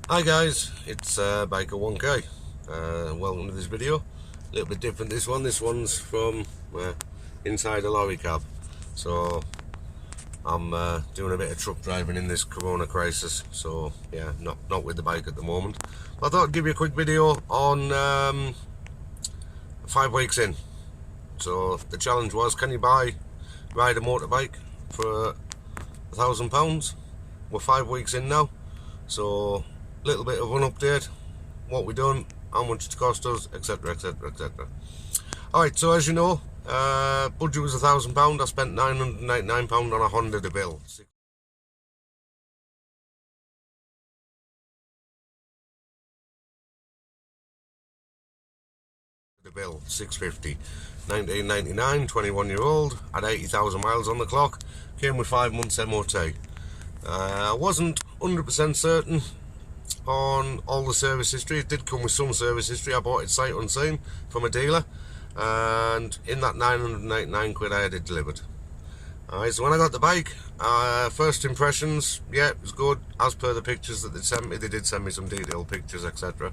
Hi guys, it's Biker 1K. Welcome to this video. A little bit different this one. This one's from inside a lorry cab. So I'm doing a bit of truck driving in this corona crisis. So yeah, not with the bike at the moment. But I thought I'd give you a quick video on 5 weeks in. So the challenge was, can you ride a motorbike for £1,000? We're 5 weeks in now. So little bit of an update, what we done, how much it cost us, etc, etc, etc. Alright, so as you know, budget was £1,000. I spent £999 on a Honda Deauville. Deauville 650, 1999, 21-year-old, had 80,000 miles on the clock, came with 5 months MOT. I wasn't 100% certain on all the service history. It did come with some service history. I bought it sight unseen from a dealer, and in that 999 quid I had it delivered. Alright, so when I got the bike, first impressions, yeah, it was good as per the pictures that they sent me. They did send me some detailed pictures, etc.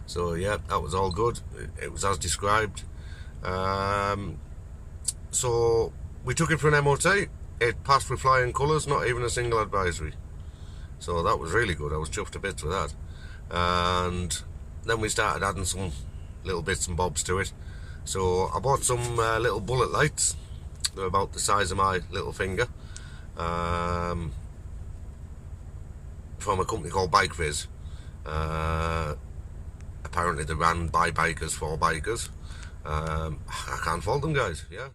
So yeah, that was all good. It was as described. So we took it for an MOT. It passed with flying colours, not even a single advisory. So that was really good. I was chuffed to bits with that. And then we started adding some little bits and bobs to it. So I bought some little bullet lights. They're about the size of my little finger, from a company called Bike Viz. Apparently they're ran by bikers for bikers. I can't fault them, guys. Yeah.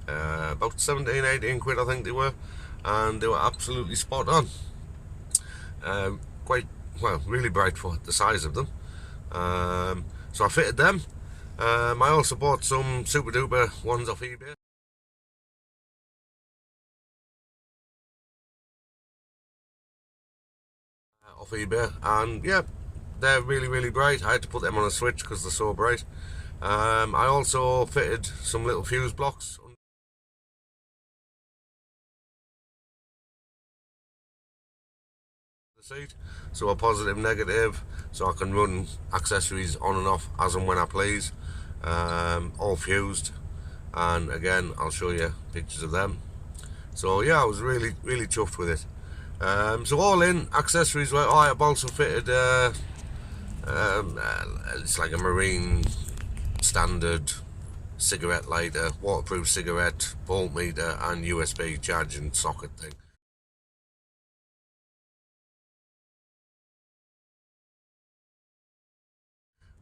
About 17, 18 quid I think they were, and they were absolutely spot on. Quite, well, really bright for the size of them. So I fitted them. I also bought some super duper ones off eBay. And yeah, they're really bright. I had to put them on a switch because they're so bright. I also fitted some little fuse blocks under the seat, so a positive, negative, so I can run accessories on and off as and when I please. All fused, and again I'll show you pictures of them. So yeah, I was really chuffed with it. So all in, accessories were, I've also fitted it's like a marine standard cigarette lighter, waterproof cigarette, voltmeter, and USB charging socket thing.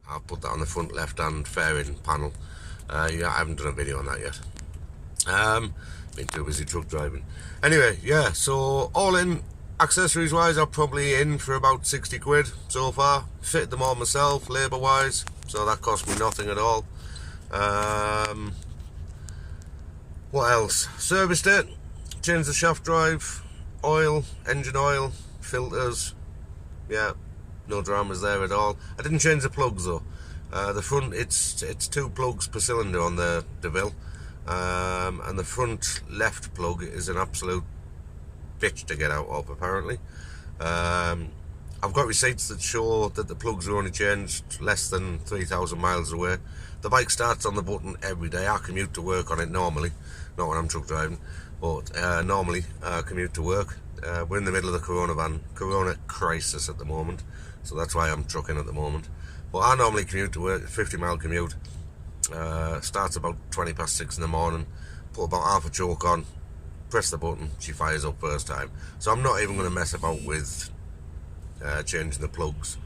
I'll put that on the front left hand fairing panel. Yeah, I haven't done a video on that yet. Been too busy truck driving. Anyway, yeah, so all in, accessories wise, I'm probably in for about 60 quid so far. Fitted them all myself, labour wise, so that cost me nothing at all. What else? Serviced it, changed the shaft drive, oil, engine oil, filters. Yeah, no dramas there at all. I didn't change the plugs though. The front, it's 2 plugs per cylinder on the Deauville, and the front left plug is an absolute bitch to get out of, apparently. I've got receipts that show that the plugs are only changed less than 3,000 miles away. The bike starts on the button every day. I commute to work on it normally, not when I'm truck driving, but normally I commute to work. We're in the middle of the corona crisis at the moment, so that's why I'm trucking at the moment. But I normally commute to work, 50-mile commute. Starts about 20 past 6 in the morning, put about half a choke on, press the button, she fires up first time. So I'm not even going to mess about with changing the plugs.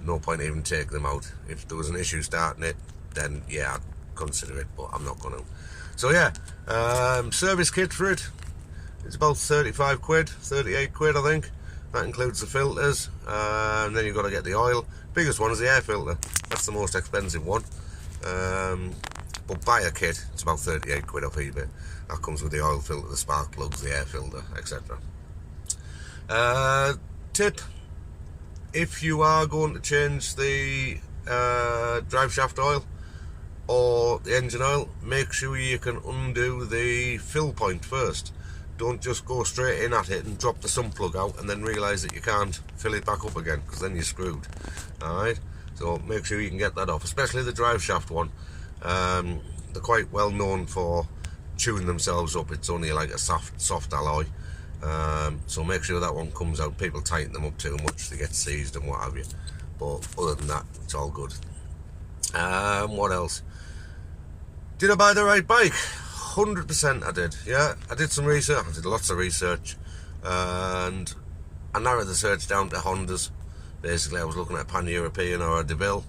No point even taking them out. If there was an issue starting it, then yeah, I'd consider it, but I'm not going to. So yeah, service kit for it, it's about 35 quid, 38 quid I think. That includes the filters, and then you've got to get the oil. Biggest one is the air filter, that's the most expensive one. But buy a kit, it's about 38 quid off eBay. That comes with the oil filter, the spark plugs, the air filter, etc. Tip, if you are going to change the drive shaft oil, or the engine oil, make sure you can undo the fill point first. Don't just go straight in at it and drop the sump plug out and then realise that you can't fill it back up again, because then you're screwed. Alright, so make sure you can get that off, especially the drive shaft one. They're quite well known for chewing themselves up. It's only like a soft alloy, so make sure that one comes out. People tighten them up too much, they get seized and what have you, but other than that, it's all good. What else? Did I buy the right bike? 100% I did. Yeah, I did some research. I did lots of research, and I narrowed the search down to Hondas. Basically, I was looking at a Pan-European or a Deauville.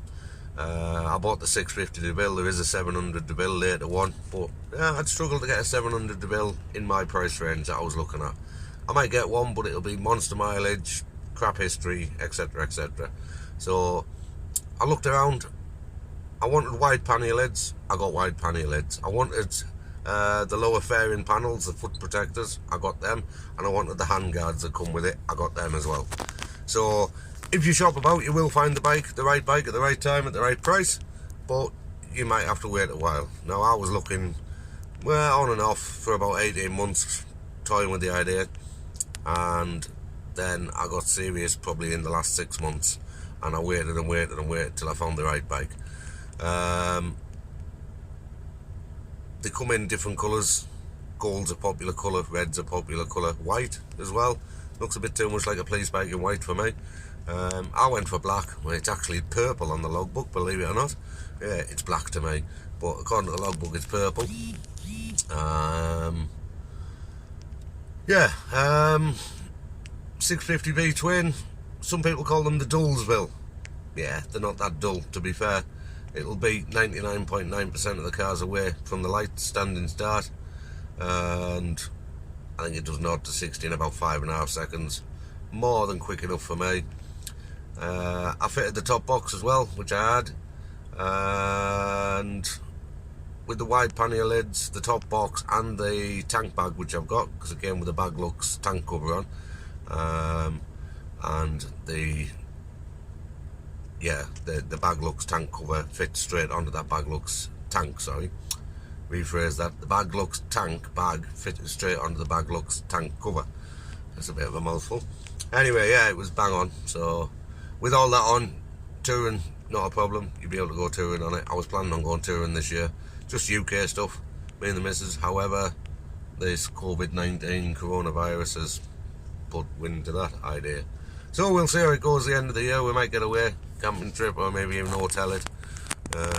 I bought the 650 Deauville. There is a 700 Deauville later one, but yeah, I'd struggle to get a 700 Deauville in my price range that I was looking at. I might get one, but it'll be monster mileage, crap history, etc, etc. So I looked around. I wanted wide pannier lids. I got wide pannier lids. I wanted the lower fairing panels, the foot protectors. I got them, and I wanted the hand guards that come with it. I got them as well. So if you shop about, you will find the right bike at the right time at the right price, but you might have to wait a while. Now, I was looking, well, on and off for about 18 months, toying with the idea, and then I got serious probably in the last 6 months, and I waited and waited and waited till I found the right bike. They come in different colours. Gold's a popular colour, red's a popular colour, white as well. Looks a bit too much like a police bike in white for me. I went for black. Well, it's actually purple on the logbook, believe it or not. Yeah, it's black to me, but according to the logbook, it's purple. Yeah, 650V twin. Some people call them the Deauville. Yeah, they're not that dull, to be fair. It'll be 99.9% of the cars away from the light, standing start, and I think it does 0 to 60 in about 5.5 seconds. More than quick enough for me. I fitted the top box as well, which I had, and with the wide pannier lids, the top box and the tank bag, which I've got, because it came with the bag looks tank cover on, and the bag looks tank cover fits straight onto that bag looks tank, sorry, rephrase that, the bag looks tank bag fitted straight onto the bag looks tank cover. That's a bit of a mouthful. Anyway, yeah, it was bang on. So with all that on, touring, not a problem. You'll be able to go touring on it. I was planning on going touring this year, just UK stuff, me and the missus. However, this COVID-19 coronavirus has put wind to that idea. So we'll see how it goes at the end of the year. We might get away, camping trip, or maybe even hotel it.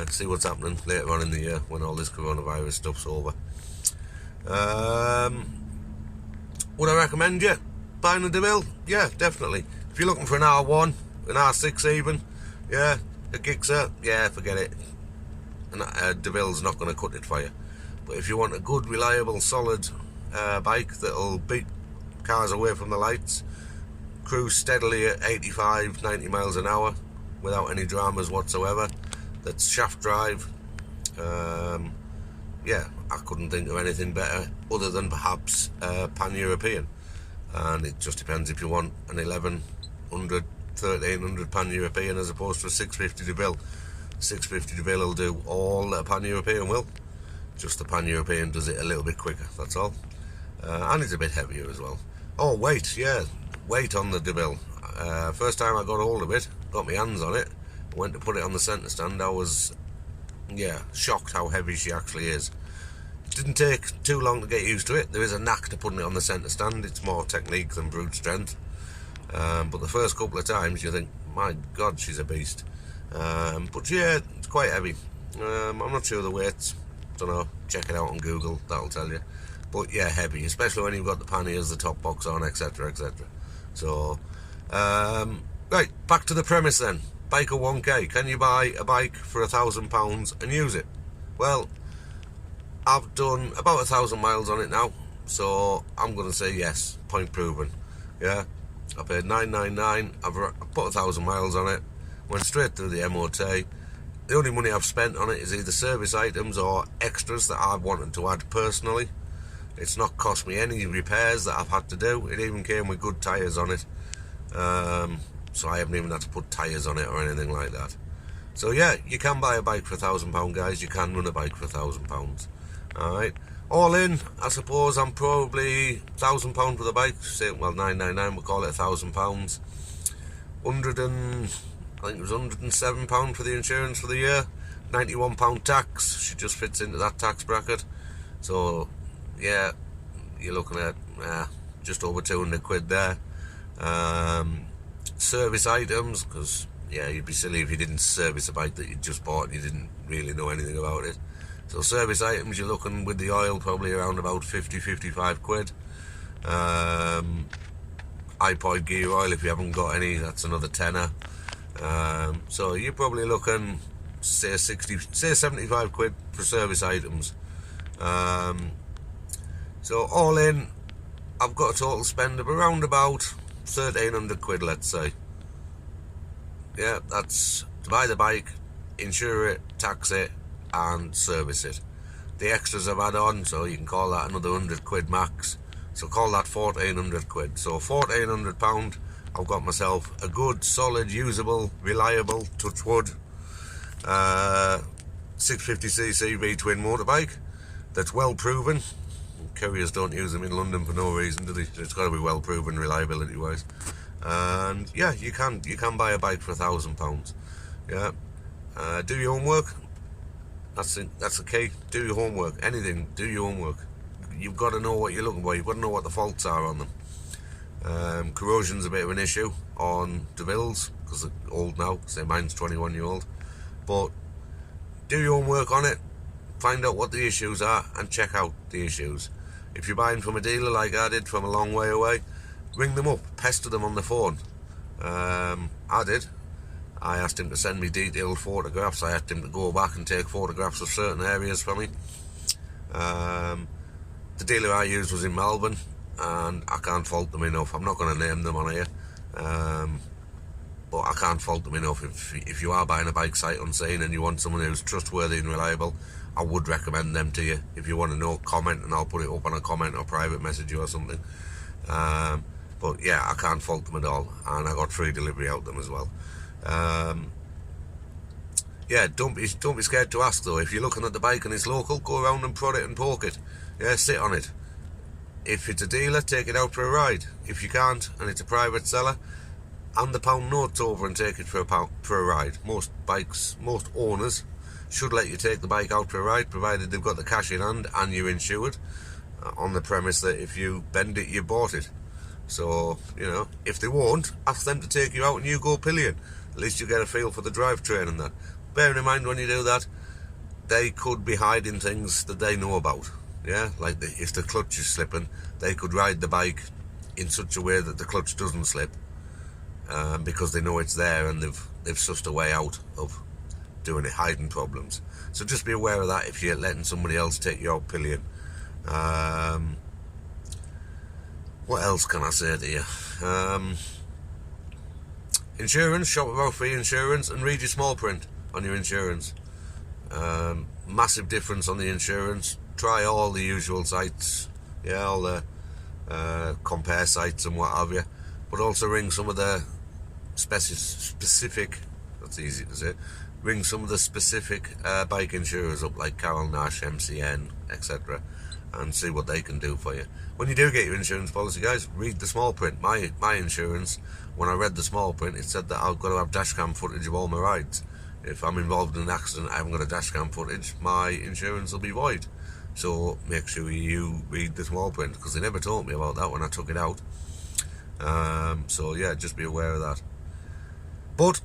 See what's happening later on in the year when all this coronavirus stuff's over. Would I recommend you buying a Deauville? Yeah, definitely. If you're looking for an R1, an R6 even, yeah, a Gixxer, yeah, forget it. A Deauville's not going to cut it for you. But if you want a good, reliable, solid bike that'll beat cars away from the lights, cruise steadily at 85, 90 miles an hour without any dramas whatsoever, that's shaft drive, yeah, I couldn't think of anything better other than perhaps Pan-European. And it just depends if you want an 1100, 1300 Pan-European as opposed to a 650 Deauville. 650 Deauville will do all that a Pan-European will, just the Pan-European does it a little bit quicker, that's all. And it's a bit heavier as well. Oh, weight, yeah, weight on the Deauville. First time I got hold of it, got my hands on it, went to put it on the centre stand, I was, yeah, shocked how heavy she actually is. It didn't take too long to get used to it. There is a knack to putting it on the centre stand. It's more technique than brute strength. But the first couple of times you think, my God, she's a beast. But yeah, it's quite heavy. I'm not sure the weights. Don't know. Check it out on Google. That'll tell you. But yeah, heavy, especially when you've got the panniers, the top box on, etc, etc. So, right, back to the premise then. Bike of 1k. Can you buy a bike for £1,000 and use it? Well, I've done about 1,000 miles on it now, so I'm going to say yes. Point proven. Yeah, I paid $999. I've put 1,000 miles on it. Went straight through the MOT. The only money I've spent on it is either service items or extras that I've wanted to add personally. It's not cost me any repairs that I've had to do. It even came with good tyres on it. So I haven't even had to put tyres on it or anything like that. So yeah, you can buy a bike for £1,000, guys. You can run a bike for £1,000. Alright, all in, I suppose I'm probably £1,000 for the bike. Say, well, 999, we'll call it £1,000. I think it was £107 for the insurance for the year. £91 tax. She just fits into that tax bracket. So yeah, you're looking at just over 200 quid there. Service items, because yeah, you'd be silly if you didn't service a bike that you just bought and you didn't really know anything about it. So service items, you're looking with the oil probably around about 50-55 quid. iPod gear oil, if you haven't got any, that's another tenner. So you're probably looking, say 75 quid for service items. So all in, I've got a total spend of around about 1,300 quid, let's say. Yeah, that's to buy the bike, insure it, tax it, and service it. The extras I've had on, so you can call that another 100 quid max. So call that 1,400 quid. So £1,400, I've got myself a good, solid, usable, reliable, touch wood, 650cc V-twin motorbike that's well proven. Couriers don't use them in London for no reason, do they? It's got to be well proven reliability wise. And yeah, you can buy a bike for £1,000. Yeah, do your homework. That's the key. Do your homework. Anything, do your homework. You've got to know what you're looking for. You've got to know what the faults are on them. Corrosion's a bit of an issue on Deauville's because they're old now. Say mine's 21-year-old. But do your homework on it. Find out what the issues are and check out the issues. If you're buying from a dealer like I did from a long way away, ring them up, pester them on the phone. I did. I asked him to send me detailed photographs. I asked him to go back and take photographs of certain areas for me. The dealer I used was in Melbourne, and I can't fault them enough. I'm not going to name them on here, but I can't fault them enough. If you are buying a bike sight unseen and you want someone who's trustworthy and reliable, I would recommend them to you. If you want to know, comment and I'll put it up on a comment or private message you or something. But yeah, I can't fault them at all, and I got free delivery out them as well. Yeah, don't be scared to ask though. If you're looking at the bike and it's local, go around and prod it and poke it. Yeah, sit on it. If it's a dealer, take it out for a ride. If you can't and it's a private seller, hand the pound notes over and take it for a ride. Most owners should let you take the bike out for a ride, provided they've got the cash in hand and you're insured, on the premise that if you bend it, you bought it. So, you know, if they won't, ask them to take you out and you go pillion. At least you get a feel for the drivetrain and that. Bearing in mind when you do that, they could be hiding things that they know about. Yeah, like if the clutch is slipping, they could ride the bike in such a way that the clutch doesn't slip, because they know it's there and they've sussed a way out of doing it, hiding problems. So just be aware of that if you're letting somebody else take you out pillion. What else can I say to you? Insurance, shop about free insurance and read your small print on your insurance. Massive difference on the insurance. Try all the usual sites, yeah, all the compare sites and what have you, but also ring some of the specific, that's easy to say, ring some of the specific bike insurers up, like Carol Nash, MCN, etc., and see what they can do for you. When you do get your insurance policy, guys, read the small print. My insurance, when I read the small print, it said that I've got to have dashcam footage of all my rides. If I'm involved in an accident, I haven't got a dashcam footage, my insurance will be void. So make sure you read the small print, because they never told me about that when I took it out. So yeah, just be aware of that. But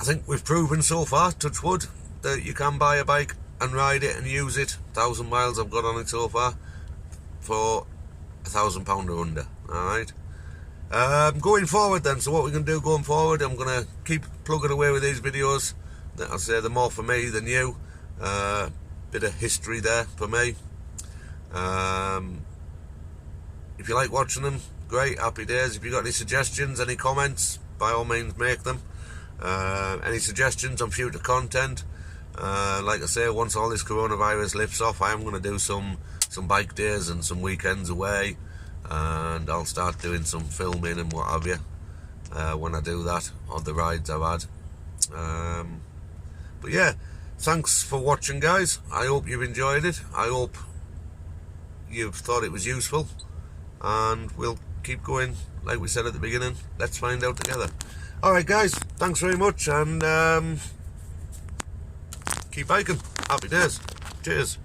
I think we've proven so far, touch wood, that you can buy a bike and ride it and use it. 1,000 miles I've got on it so far for £1,000 or under. Alright. Going forward then, so what we're going to do going forward, I'm going to keep plugging away with these videos. I'll say they're more for me than you. Bit of history there for me. If you like watching them, great, happy days. If you've got any suggestions, any comments, by all means make them. Any suggestions on future content, like I say, once all this coronavirus lifts off, I am going to do some bike days and some weekends away, and I'll start doing some filming and what have you when I do that, on the rides I've had. But yeah, thanks for watching, guys. I hope you've enjoyed it. I hope you've thought it was useful, and we'll keep going like we said at the beginning. Let's find out together. Alright guys, thanks very much, and keep biking. Happy days. Cheers.